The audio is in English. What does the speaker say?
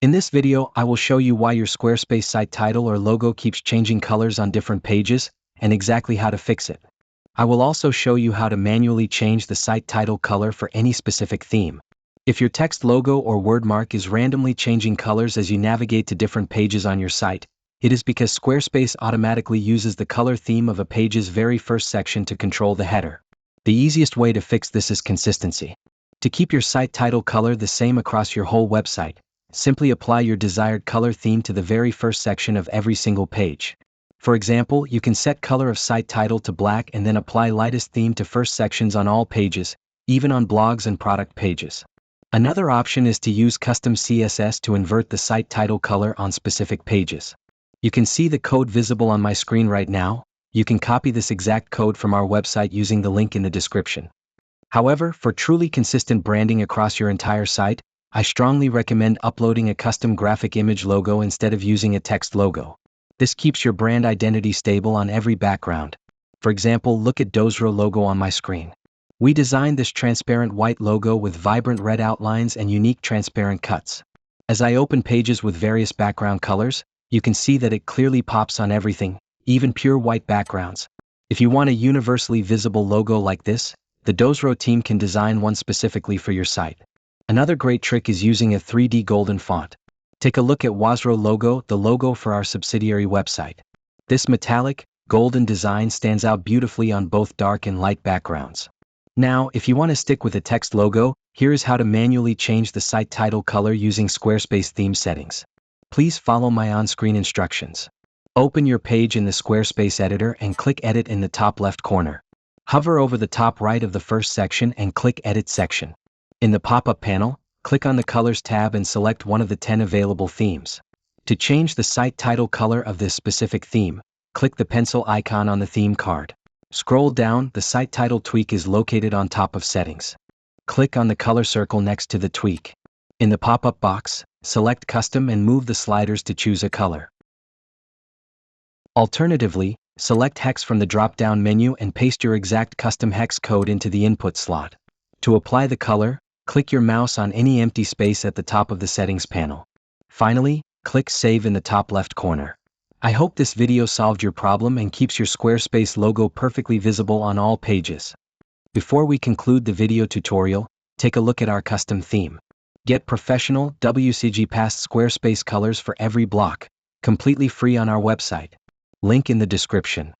In this video, I will show you why your Squarespace site title or logo keeps changing colors on different pages, and exactly how to fix it. I will also show you how to manually change the site title color for any specific theme. If your text logo or word mark is randomly changing colors as you navigate to different pages on your site, it is because Squarespace automatically uses the color theme of a page's very first section to control the header. The easiest way to fix this is consistency. To keep your site title color the same across your whole website, simply apply your desired color theme to the very first section of every single page. For example, you can set color of site title to black and then apply lightest theme to first sections on all pages, even on blogs and product pages. Another option is to use custom CSS to invert the site title color on specific pages. You can see the code visible on my screen right now. You can copy this exact code from our website using the link in the description. However, for truly consistent branding across your entire site, I strongly recommend uploading a custom graphic image logo instead of using a text logo. This keeps your brand identity stable on every background. For example, look at Dozro logo on my screen. We designed this transparent white logo with vibrant red outlines and unique transparent cuts. As I open pages with various background colors, you can see that it clearly pops on everything, even pure white backgrounds. If you want a universally visible logo like this, the Dozro team can design one specifically for your site. Another great trick is using a 3D golden font. Take a look at Dozro logo, the logo for our subsidiary website. This metallic, golden design stands out beautifully on both dark and light backgrounds. Now, if you want to stick with a text logo, here is how to manually change the site title color using Squarespace theme settings. Please follow my on-screen instructions. Open your page in the Squarespace editor and click Edit in the top left corner. Hover over the top right of the first section and click Edit section. In the pop-up panel, click on the Colors tab and select one of the 10 available themes. To change the site title color of this specific theme, click the pencil icon on the theme card. Scroll down, the site title tweak is located on top of Settings. Click on the color circle next to the tweak. In the pop-up box, select Custom and move the sliders to choose a color. Alternatively, select Hex from the drop-down menu and paste your exact custom hex code into the input slot. To apply the color, click your mouse on any empty space at the top of the settings panel. Finally, click Save in the top left corner. I hope this video solved your problem and keeps your Squarespace logo perfectly visible on all pages. Before we conclude the video tutorial, take a look at our custom theme. Get professional, WCG-passed Squarespace colors for every block, completely free on our website. Link in the description.